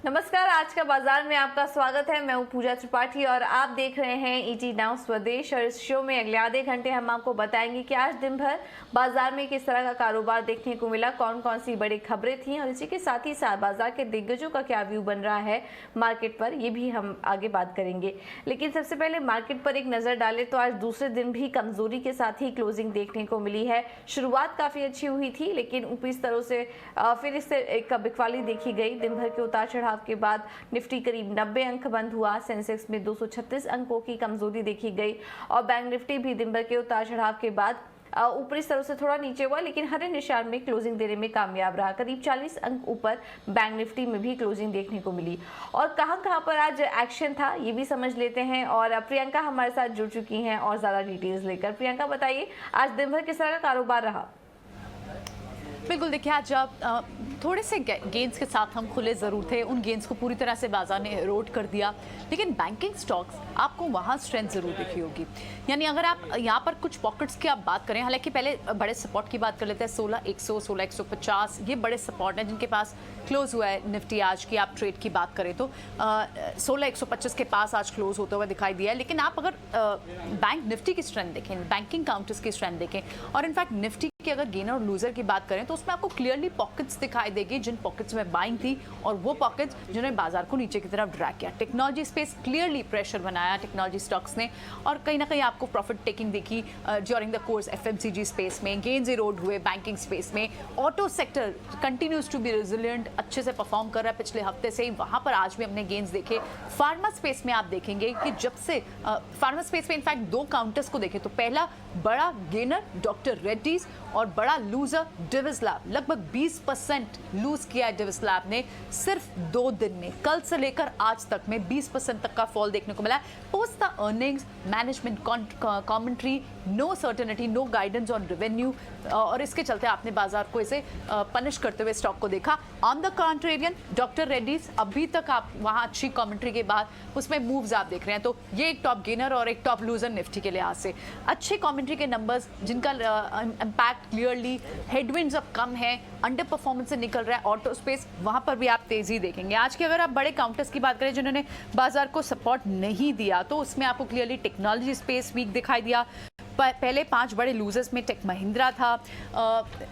नमस्कार, आज का बाजार में आपका स्वागत है। मैं हूं पूजा त्रिपाठी और आप देख रहे हैं ईटी नाउ स्वदेश। और इस शो में अगले आधे घंटे हम आपको बताएंगे कि आज दिन भर बाजार में किस तरह का कारोबार देखने को मिला, कौन कौन सी बड़ी खबरें थी और इसी के साथ ही साथ बाजार के दिग्गजों का क्या व्यू बन रहा है मार्केट पर, ये भी हम आगे बात करेंगे। लेकिन सबसे पहले मार्केट पर एक नजर डालें तो आज दूसरे दिन भी कमजोरी के साथ ही क्लोजिंग देखने को मिली है। शुरुआत काफी अच्छी हुई थी लेकिन ऊपरी स्तरों से फिर इससे एक बिकवाली देखी गई। दिन भर के उतार चढ़ाव के बाद निफ्टी करीब 90 अंक बंद हुआ। सेंसेक्स में 236 अंकों की कमजोरी देखी गई और बैंक निफ्टी भी दिन भर के उतार चढ़ाव के बाद ऊपरी स्तरों से थोड़ा नीचे हुआ लेकिन हरे निशान में क्लोजिंग देने में कामयाब रहा। करीब 40 अंक ऊपर बैंक निफ्टी में भी क्लोजिंग देखने को मिली। और कहां पर आज एक्शन था ये भी समझ लेते हैं और प्रियंका हमारे साथ जुड़ चुकी हैं और ज्यादा डिटेल्स लेकर। प्रियंका, बताइए आज दिन भर किस तरह का कारोबार रहा? बिल्कुल, देखिए आज थोड़े से गेंस के साथ हम खुले ज़रूर थे। उन गेंस को पूरी तरह से बाजार ने एरोड कर दिया लेकिन बैंकिंग स्टॉक्स आपको वहाँ स्ट्रेंथ ज़रूर दिखी होगी। यानी अगर आप यहाँ पर कुछ पॉकेट्स की आप बात करें, हालांकि पहले बड़े सपोर्ट की बात कर लेते हैं। 16,100, 16,150 ये बड़े सपोर्ट हैं जिनके पास क्लोज हुआ है निफ्टी आज की। आप ट्रेड की बात करें तो 16,125 के पास आज क्लोज होता हुआ दिखाई दिया है। लेकिन आप अगर बैंक निफ्टी की स्ट्रेंथ देखें, बैंकिंग काउंटर्स की स्ट्रेंथ देखें और इनफैक्ट निफ्टी कि अगर गेनर और लूजर की बात करें तो उसमें आपको क्लियरली पॉकेट्स दिखाई देगी, जिन पॉकेट्स में बाइंग थी और वो पॉकेट्स जिन्होंने बाजार को नीचे की तरफ ड्रैग किया। टेक्नोलॉजी स्पेस क्लियरली प्रेशर बनाया टेक्नोलॉजी स्टॉक्स ने और कहीं ना कहीं आपको प्रॉफिट टेकिंग दिखी during the course. FMCG space में गेन्स इरोड हुए, बैंकिंग स्पेस में auto sector continues to be resilient, अच्छे से परफॉर्म कर रहा है पिछले हफ्ते से ही, वहां पर आज भी हमने गेन्स देखे। फार्मा स्पेस में आप देखेंगे कि जब से फार्मा स्पेस में इनफैक्ट दो काउंटर्स को देखें तो पहला बड़ा गेनर डॉक्टर रेड्डीज और बड़ा लूजर डिविस लैब, लगभग 20% लूज किया है डिविस लैब ने सिर्फ 2 दिन में। कल से लेकर आज तक में 20% तक का फॉल देखने को मिला है। Post the earnings management commentary, no certainty, no guidance on revenue और इसके चलते आपने बाजार को इसे पनिश करते हुए स्टॉक को देखा। On the contrarian doctor Reddy's अभी तक आप वहां अच्छी कमेंट्री के बाद उसमें मूव्स आप देख रहे हैं तो ये एक टॉप गेनर और एक टॉप लूजर निफ्टी के लिहाज से। अच्छे कमेंट्री के नंबर्स जिनका इम्पैक्ट क्लियरली हेडविंड्स अब कम है, अंडर परफॉर्मेंस से निकल रहा है ऑटो स्पेस, वहां पर भी आप तेजी देखेंगे। आज के अगर आप बड़े काउंटर्स की बात करें जिन्होंने बाजार को सपोर्ट नहीं दिया तो उसमें आपको क्लियरली टेक्नोलॉजी स्पेस वीक दिखाई दिया। पहले 5 बड़े लूजर्स में टेक महिंद्रा था।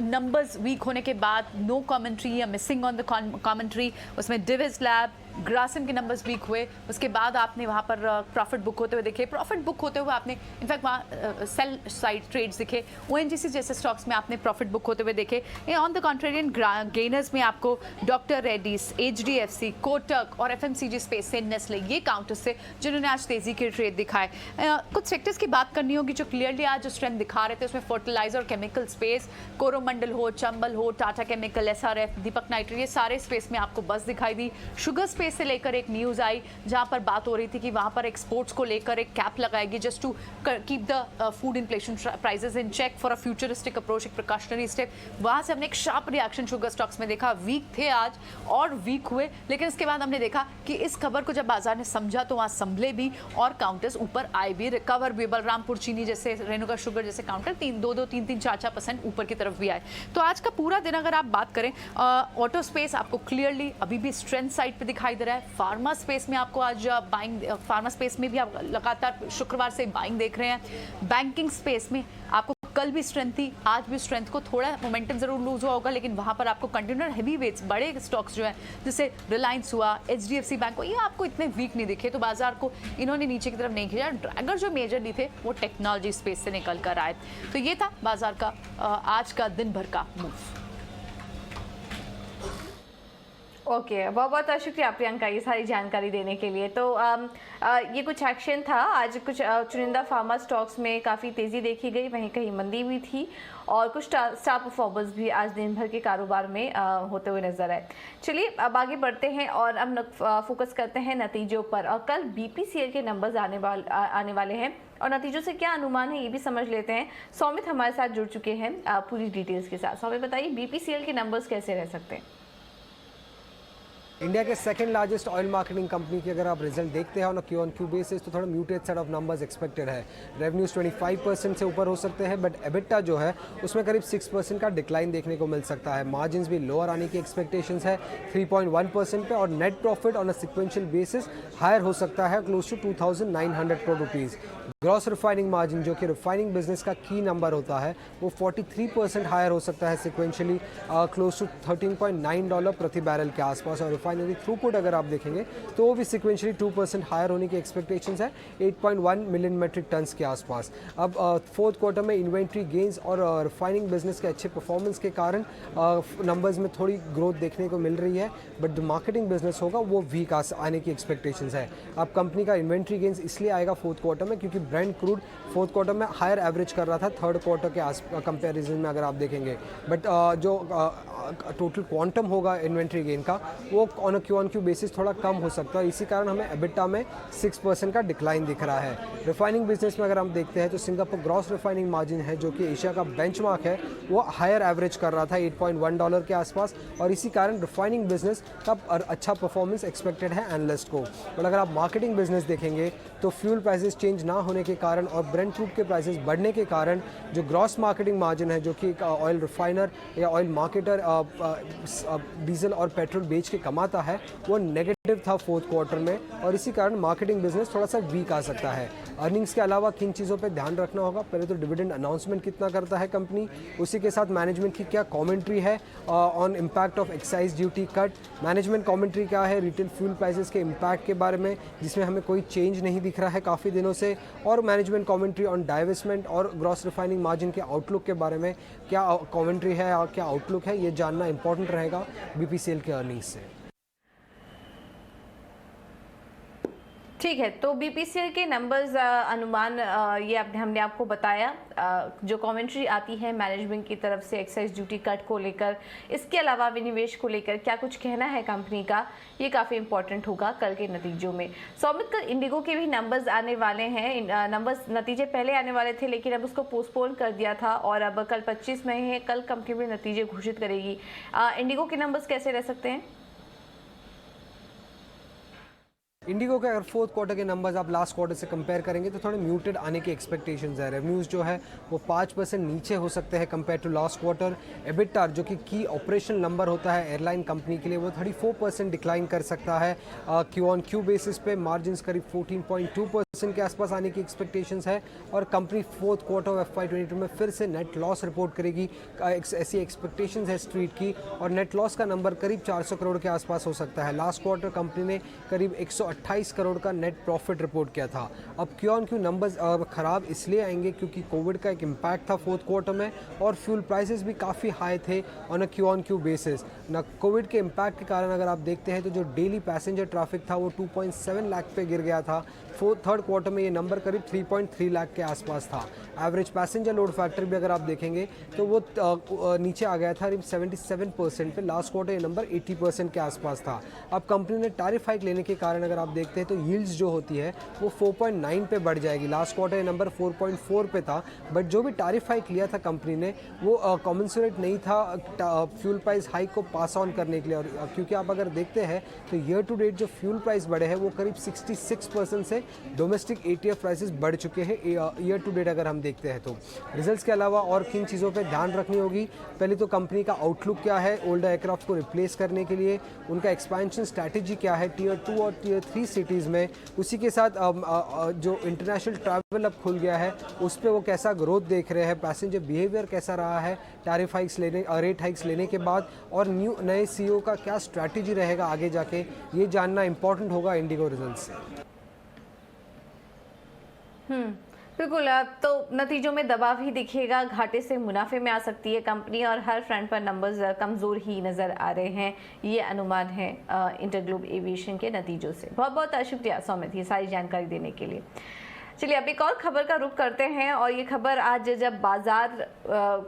नंबर्स वीक होने के बाद नो कमेंट्री या मिसिंग ऑन द कमेंट्री, उसमें डिविस लैब, ग्रासिम के नंबर्स वीक हुए। उसके बाद आपने वहाँ पर प्रॉफिट बुक होते हुए देखे। प्रॉफिट बुक होते हुए आपने इनफैक्ट वहाँ सेल साइड ट्रेड्स दिखे। ओएनजीसी जैसे स्टॉक्स में आपने प्रॉफिट बुक होते हुए देखे। ऑन द कॉन्ट्रेरियन गेनर्स में आपको डॉक्टर रेड्डीज, एचडीएफसी, कोटक और एफएमसीजी स्पेस से नेस्ले, ये काउंटर्स से जिन्होंने आज तेजी के ट्रेड दिखाए। कुछ सेक्टर्स की बात करनी होगी जो क्लियरली आज जो स्ट्रेंथ दिखा रहे थे, उसमें फर्टिलाइजर और केमिकल स्पेस, कोरोमंडल हो, चंबल हो, टाटा केमिकल, एसआरएफ, दीपक नाइट्रेट, ये सारे स्पेस में आपको बस दिखाई दी। शुगर स्पेस से लेकर एक न्यूज आई जहां पर बात हो रही थी कि वहां पर एक्सपोर्ट्स को लेकर एक कैप लगाएगी just to keep the food inflation prices in check for a futuristic approach, एक प्रिकॉशनरी स्टेप। वहां से हमने एक शार्प रिएक्शन शुगर स्टॉक्स में देखा। वीक थे आज और वीक हुए लेकिन इसके बाद हमने देखा कि इस खबर को जब बाजार ने समझा तो वहां संभले भी और काउंटर्स ऊपर आए भी, रिकवर भी। बलरामपुर चीनी जैसे, रेणुका शुगर जैसे काउंटर 2-2, 3-3, 4-4% ऊपर की तरफ भी आए। तो आज का पूरा दिन अगर आप बात करें, ऑटो स्पेस आपको क्लियरली अभी भी स्ट्रेंथ साइड पे दिखाई दे रहा है। फार्मा स्पेस में आपको आज बाइंग, फार्मा स्पेस में भी आप लगातार शुक्रवार से बाइंग देख रहे हैं। बैंकिंग स्पेस में आपको कल भी स्ट्रेंथ थी, आज भी स्ट्रेंथ को थोड़ा मोमेंटम जरूर लूज हुआ होगा लेकिन वहां पर आपको कंटिन्यूअर हेवी वेट्स, बड़े स्टॉक्स जो है जैसे रिलायंस हुआ, एचडीएफसी बैंक हुआ, ये आपको इतने वीक नहीं दिखे। तो बाजार को इन्होंने नीचे की तरफ नहीं खींचा। ड्रैगर जो मेजरली थे वो टेक्नोलॉजी स्पेस से निकल कर आए। तो ये था बाजार का आज का दिन भर का मूव। ओके, बहुत बहुत शुक्रिया प्रियंका ये सारी जानकारी देने के लिए। तो ये कुछ एक्शन था आज। कुछ चुनिंदा फार्मा स्टॉक्स में काफ़ी तेज़ी देखी गई, वहीं कहीं मंदी भी थी और कुछ स्टार परफॉर्मर्स भी आज दिन भर के कारोबार में होते हुए नजर आए। चलिए अब आगे बढ़ते हैं और अब फोकस करते हैं नतीजों पर। और कल बीपीसीएल के नंबर्स आने वाले हैं और नतीजों से क्या अनुमान है ये भी समझ लेते हैं। सौमित हमारे साथ जुड़ चुके हैं पूरी डिटेल्स के साथ। सौमित, बताइए बीपीसीएल के नंबर्स कैसे रह सकते हैं? इंडिया के second largest oil marketing company की अगर आप रिजल्ट देखते हैं on Q on Q basis तो थोड़ा muted set of numbers expected है। रेवेन्यूज 25% से ऊपर हो सकते हैं, बट एबिटा जो है उसमें करीब 6% का डिक्लाइन देखने को मिल सकता है। मार्जिन भी लोअर आने की एक्सपेक्टेशंस है 3.1% पे, और net profit on a sequential basis higher हो सकता है close to 2900 crore rupees. Gross refining margin जो कि रिफाइनिंग बिजनेस का की नंबर होता है वो 43% हायर हो सकता है सिक्वेंशली क्लोज टू $13.9 प्रति बैरल के आसपास। और रिफाइनरी थ्रूपुट अगर आप देखेंगे तो वो भी सिक्वेंशली 2% हायर होने की एक्सपेक्टेशंस है 8.1 मिलियन मेट्रिक टन्स के आसपास। अब फोर्थ क्वार्टर में इन्वेंट्री गेंस और रिफाइनिंग बिजनेस के अच्छे परफॉर्मेंस के कारण नंबर्स में थोड़ी ग्रोथ देखने को मिल रही है, बट जो मार्केटिंग बिजनेस होगा वो वीक आने की एक्सपेक्टेशंस है। अब कंपनी का इन्वेंट्री गेंस इसलिए आएगा फोर्थ क्वार्टर में क्योंकि ब्रेंट क्रूड फोर्थ क्वार्टर में हायर एवरेज कर रहा था थर्ड क्वार्टर के कंपैरिजन में अगर आप देखेंगे, बट जो टोटल क्वांटम होगा इन्वेंट्री गेन का वो ऑन क्यू बेसिस थोड़ा कम हो सकता है। इसी कारण हमें एबिटा में 6% का डिक्लाइन दिख रहा है। रिफाइनिंग बिजनेस में अगर हम देखते हैं तो सिंगापुर ग्रॉस रिफाइनिंग मार्जिन है जो कि एशिया का बेंचमार्क है वो हायर एवरेज कर रहा था $8.1 के आसपास, और इसी कारण रिफाइनिंग बिजनेस का अच्छा परफॉर्मेंस एक्सपेक्टेड है एनालिस्ट को। और अगर आप मार्केटिंग बिजनेस देखेंगे तो फ्यूल प्राइसेस चेंज ना होने के कारण और ब्रेंट क्रूड के प्राइसेस बढ़ने के कारण जो ग्रॉस मार्केटिंग मार्जिन है जो कि ऑयल रिफाइनर या ऑयल मार्केटर डीजल और पेट्रोल बेच के कमाता है वो नेगेटिव था फोर्थ क्वार्टर में, और इसी कारण मार्केटिंग बिजनेस थोड़ा सा वीक आ सकता है। अर्निंग्स के अलावा किन चीज़ों पे ध्यान रखना होगा, पहले तो डिविडेंड अनाउंसमेंट कितना करता है कंपनी, उसी के साथ मैनेजमेंट की क्या कमेंट्री है on impact of excise duty cut, management commentary क्या है रिटेल फ्यूल प्राइसेस के इम्पैक्ट के बारे में जिसमें हमें कोई चेंज नहीं दिख रहा है काफ़ी दिनों से, और मैनेजमेंट कमेंट्री ऑन डाइवेस्टमेंट और ग्रॉस रिफाइनिंग मार्जिन के आउटलुक के बारे में क्या कमेंट्री है और क्या आउटलुक है, ये जानना इंपॉर्टेंट रहेगा बीपीसीएल के अर्निंग्स से। ठीक है, तो बीपीसीएल के नंबर्स अनुमान ये हमने आपको बताया। जो कमेंट्री आती है मैनेजमेंट की तरफ से एक्साइज ड्यूटी कट को लेकर, इसके अलावा विनिवेश को लेकर क्या कुछ कहना है कंपनी का, ये काफ़ी इंपॉर्टेंट होगा कल के नतीजों में। सौमित, कल इंडिगो के भी नंबर्स आने वाले हैं। नंबर्स नतीजे पहले आने वाले थे लेकिन अब उसको पोस्टपोन कर दिया था और अब कल 25 मई है, कल कंपनी भी नतीजे घोषित करेगी। इंडिगो के नंबर्स कैसे रह सकते हैं? इंडिगो के अगर फोर्थ क्वार्टर के नंबर्स आप लास्ट क्वार्टर से कंपेयर करेंगे तो थोड़े म्यूटेड आने की एक्सपेक्टेशंस है। रेवेन्यूज़ जो है वो 5% नीचे हो सकते हैं compare to last quarter. EBITDA जो कि की ऑपरेशनल नंबर होता है एयरलाइन कंपनी के लिए वो 34% डिक्लाइन कर सकता है क्यू ऑन क्यू बेसिस पे। मार्जिन करीब 14.2% के आसपास आने की एक्सपेक्टेशंस है, और कंपनी फोर्थ क्वार्टर FY22 में फिर से नेट लॉस रिपोर्ट करेगी, ऐसी एक्सपेक्टेशंस है स्ट्रीट की, और नेट लॉस का नंबर करीब 400 करोड़ के आसपास हो सकता है। लास्ट क्वार्टर कंपनी ने करीब 128 करोड़ का नेट प्रॉफिट रिपोर्ट किया था। अब क्यू ऑन क्यू नंबर्स खराब इसलिए आएंगे क्योंकि कोविड का एक इम्पैक्ट था फोर्थ क्वार्टर में, और फ्यूल प्राइसेस भी काफ़ी हाई थे on a Q on Q basis ना। कोविड के इम्पैक्ट के कारण अगर आप देखते हैं तो जो डेली पैसेंजर ट्रैफिक था वो 2.7 लाख पे गिर गया था। थर्ड क्वार्टर में ये नंबर करीब 3.3 लाख के आसपास था। एवरेज पैसेंजर लोड फैक्टर भी अगर आप देखेंगे तो वो नीचे आ गया था 77% पे। लास्ट क्वार्टर ये नंबर 80% के आसपास था। अब कंपनी ने टैरिफ हाइक लेने के कारण अगर आप देखते हैं तो यील्ड्स जो होती है वो 4.9 पे बढ़ जाएगी। लास्ट क्वार्टर ये नंबर 4.4 पे था, बट जो भी टैरिफ हाइक लिया था कंपनी ने वो कॉमेंसुरेट नहीं था फ्यूल प्राइस हाइक को पास ऑन करने के लिए। और क्योंकि आप अगर देखते हैं तो ईयर टू डेट जो फ्यूल प्राइस बढ़े हैं वो करीब 66% से डोमेस्टिक ATF प्राइसेस बढ़ चुके हैं ईयर टू डेट अगर हम देखते हैं तो। रिजल्ट्स के अलावा और किन चीज़ों पे ध्यान रखनी होगी, पहले तो कंपनी का आउटलुक क्या है ओल्डर एयरक्राफ्ट को रिप्लेस करने के लिए, उनका एक्सपेंशन स्ट्रैटेजी क्या है टियर 2 और टियर 3 सिटीज़ में, उसी के साथ जो इंटरनेशनल ट्रैवल अब खुल गया है उस पर वो कैसा ग्रोथ देख रहे हैं, पैसेंजर बिहेवियर कैसा रहा है टैरिफ हाइक्स लेने रेट हाइक्स लेने के बाद, और नए CEO का क्या स्ट्रैटेजी रहेगा आगे जाके, ये जानना इंपॉर्टेंट होगा इंडिगो रिजल्ट से। बिल्कुल। तो नतीजों में दबाव ही दिखेगा, घाटे से मुनाफे में आ सकती है कंपनी, और हर फ्रंट पर नंबर्स कमज़ोर ही नज़र आ रहे हैं, ये अनुमान है इंटरग्लोब एविएशन के नतीजों से। बहुत बहुत शुक्रिया सौमित ये सारी जानकारी देने के लिए। चलिए अब एक और खबर का रुख करते हैं और ये खबर आज जब बाजार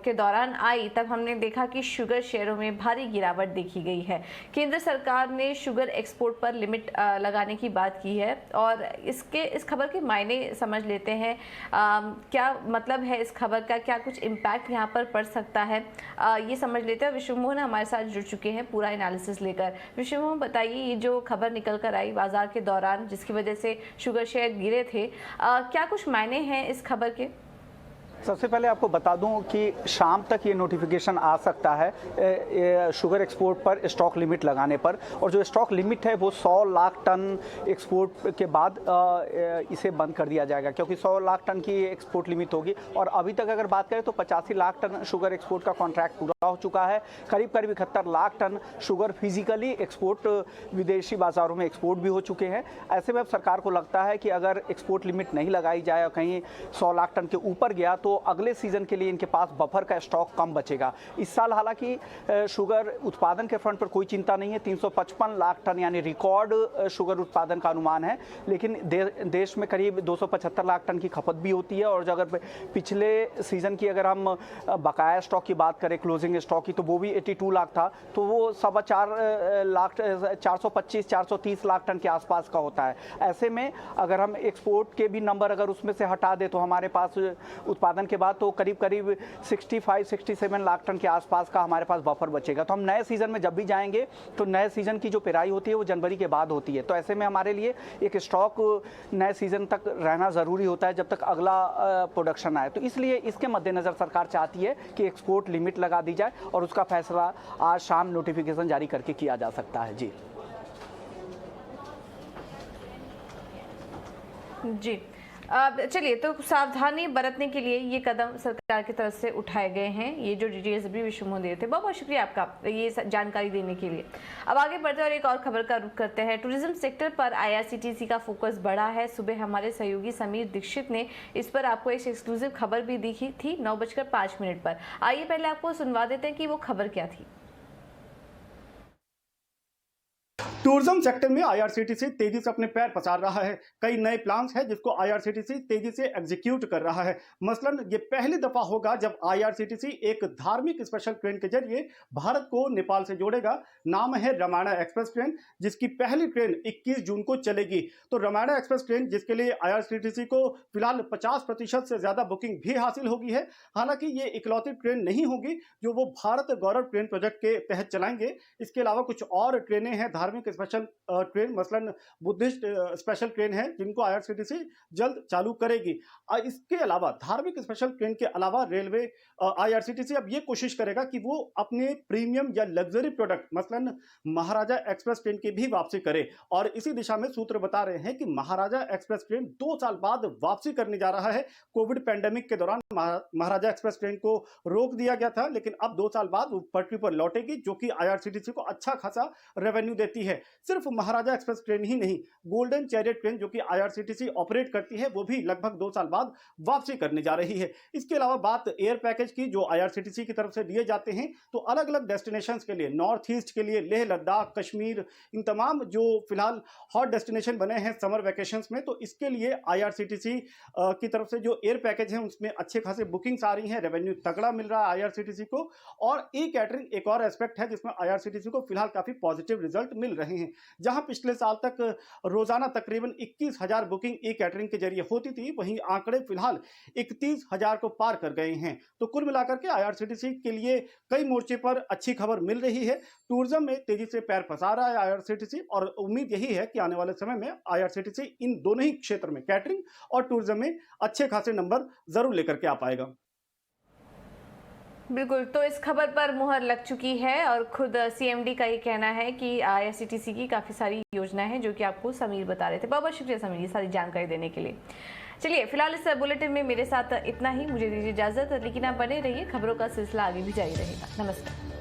के दौरान आई तब हमने देखा कि शुगर शेयरों में भारी गिरावट देखी गई है। केंद्र सरकार ने शुगर एक्सपोर्ट पर लिमिट लगाने की बात की है और इस खबर के मायने समझ लेते हैं। क्या मतलब है इस खबर का, क्या कुछ इम्पैक्ट यहाँ पर पड़ सकता है, ये समझ लेते हैं। विश्व मोहन हमारे साथ जुड़ चुके हैं पूरा एनालिसिस लेकर। विश्व मोहन बताइए, ये जो खबर निकल कर आई बाजार के दौरान जिसकी वजह से शुगर शेयर गिरे थे, क्या कुछ मायने हैं इस खबर के? सबसे पहले आपको बता दूं कि शाम तक ये नोटिफिकेशन आ सकता है शुगर एक्सपोर्ट पर स्टॉक लिमिट लगाने पर, और जो स्टॉक लिमिट है वो 100 लाख टन एक्सपोर्ट के बाद इसे बंद कर दिया जाएगा, क्योंकि 100 लाख टन की एक्सपोर्ट लिमिट होगी। और अभी तक अगर बात करें तो 85 लाख टन शुगर एक्सपोर्ट का कॉन्ट्रैक्ट पूरा हो चुका है। करीब 71 lakh ton sugar physically export विदेशी बाजारों में एक्सपोर्ट भी हो चुके हैं। ऐसे में अब सरकार को लगता है कि अगर एक्सपोर्ट लिमिट नहीं लगाई जाए और कहीं 100 लाख टन के ऊपर गया तो अगले सीजन के लिए इनके पास बफर का स्टॉक कम बचेगा। इस साल हालांकि शुगर उत्पादन के फ्रंट पर कोई चिंता नहीं है। 355 लाख टन यानी रिकॉर्ड शुगर उत्पादन का अनुमान है, लेकिन देश में करीब 275 लाख टन की खपत भी होती है। और अगर पिछले सीजन की अगर हम बकाया स्टॉक की बात करें, क्लोजिंग स्टॉक की, तो वो भी 82 लाख था, तो वो 430 लाख टन के आसपास का होता है। ऐसे में अगर हम एक्सपोर्ट के भी नंबर अगर उसमें से हटा दे तो हमारे पास उत्पादन के बाद तो करीब 65-67 लाख टन के आसपास का हमारे पास बफर बचेगा। तो हम नए सीजन में जब भी जाएंगे तो नए सीजन की जो पेराई होती है वो जनवरी के बाद होती है। तो ऐसे में हमारे लिए एक स्टॉक नए सीजन तक रहना ज़रूरी होता है जब तक अगला प्रोडक्शन आए। तो इसलिए इसके मद्देनज़र सरकार चाहती है कि एक्सपोर्ट लिमिट लगा दी जाए और उसका फैसला आज शाम नोटिफिकेशन जारी करके किया जा सकता है। जी चलिए, तो सावधानी बरतने के लिए ये कदम सरकार की तरफ से उठाए गए हैं। ये जो डिटेल्स भी विश्व मोहन दे थे, बहुत बहुत शुक्रिया आपका ये जानकारी देने के लिए। अब आगे बढ़ते हैं और एक और खबर का रुख करते हैं। टूरिज्म सेक्टर पर IRCTC का फोकस बढ़ा है। सुबह हमारे सहयोगी समीर दीक्षित ने इस पर आपको एक एक्सक्लूसिव खबर भी दिखी थी 9:05 पर। आइए पहले आपको सुनवा देते हैं कि वो खबर क्या थी। टूरिज्म सेक्टर में IRCTC तेजी से अपने पैर पसार रहा है। कई नए प्लान्स हैं जिसको IRCTC तेजी से एग्जीक्यूट कर रहा है। मसलन ये पहली दफा होगा जब IRCTC एक धार्मिक स्पेशल ट्रेन के जरिए भारत को नेपाल से जोड़ेगा। नाम है रामायण एक्सप्रेस ट्रेन, जिसकी पहली ट्रेन 21 जून को चलेगी। तो रामायण एक्सप्रेस ट्रेन जिसके लिए IRCTC को फिलहाल 50% से ज्यादा बुकिंग भी हासिल होगी है। हालांकि ये इकलौती ट्रेन नहीं होगी जो वो भारत गौरव ट्रेन प्रोजेक्ट के तहत चलाएंगे। इसके अलावा कुछ और ट्रेनें हैं धार्मिक स्पेशल ट्रेन, मसलन बुद्धिस्ट स्पेशल ट्रेन है जिनको IRCTC जल्द चालू करेगी। इसके अलावा धार्मिक स्पेशल ट्रेन के अलावा रेलवे IRCTC अब ये कोशिश करेगा कि वो अपने प्रीमियम या लग्जरी प्रोडक्ट मसलन महाराजा एक्सप्रेस ट्रेन की भी वापसी करे। और इसी दिशा में सूत्र बता रहे हैं कि महाराजा एक्सप्रेस ट्रेन 2 साल बाद वापसी करने जा रहा है। कोविड पैंडेमिक के दौरान महाराजा एक्सप्रेस ट्रेन को रोक दिया गया था, लेकिन अब 2 साल बाद वो पटरी पर लौटेगी, जो कि IRCTC को अच्छा खासा रेवेन्यू देती है। सिर्फ महाराजा एक्सप्रेस ट्रेन ही नहीं, गोल्डन चैरियट ट्रेन जो कि IRCTC ऑपरेट करती है वो भी लगभग 2 साल बाद वापसी करने जा रही है। इसके अलावा बात एयर पैकेज की जो IRCTC की तरफ से दिए जाते हैं, तो अलग अलग डेस्टिनेशंस के लिए, नॉर्थ ईस्ट के लिए लेह लद्दाख, कश्मीर, इन तमाम जो फिलहाल हॉट डेस्टिनेशन बने हैं समर वेकेशंस में, तो इसके लिए IRCTC की तरफ से जो एयर पैकेज है उसमें अच्छे खासे बुकिंग्स आ रही हैं, रेवेन्यू तगड़ा मिल रहा है IRCTC को। और ई कैटरिंग एक और एस्पेक्ट है जिसमें IRCTC को फिलहाल काफी पॉजिटिव रिजल्ट मिल रहे हैं। जहां पिछले साल तक रोजाना तकरीबन 21,000 बुकिंग ई कैटरिंग के जरिए होती थी, वहीं आंकड़े फिलहाल 31,000 को पार कर गए हैं। तो कुल मिलाकर के IRCTC के लिए कई मोर्चे पर अच्छी खबर मिल रही है। टूरिज्म में तेजी से पैर पसार रहा है IRCTC और उम्मीद यही है कि आने वाले समय में IRCTC इन दोनों ही क्षेत्र में, कैटरिंग और टूरिज्म में, अच्छे खासे नंबर जरूर लेकर के आ पाएगा। बिल्कुल, तो इस खबर पर मुहर लग चुकी है और खुद CMD का ये कहना है कि IRCTC की काफ़ी सारी योजनाएं हैं जो कि आपको समीर बता रहे थे। बहुत बहुत शुक्रिया समीर, ये सारी जानकारी देने के लिए। चलिए फिलहाल इस बुलेटिन में मेरे साथ इतना ही, मुझे दीजिए इजाज़त, लेकिन आप बने रहिए, खबरों का सिलसिला आगे भी जारी रहेगा। नमस्कार।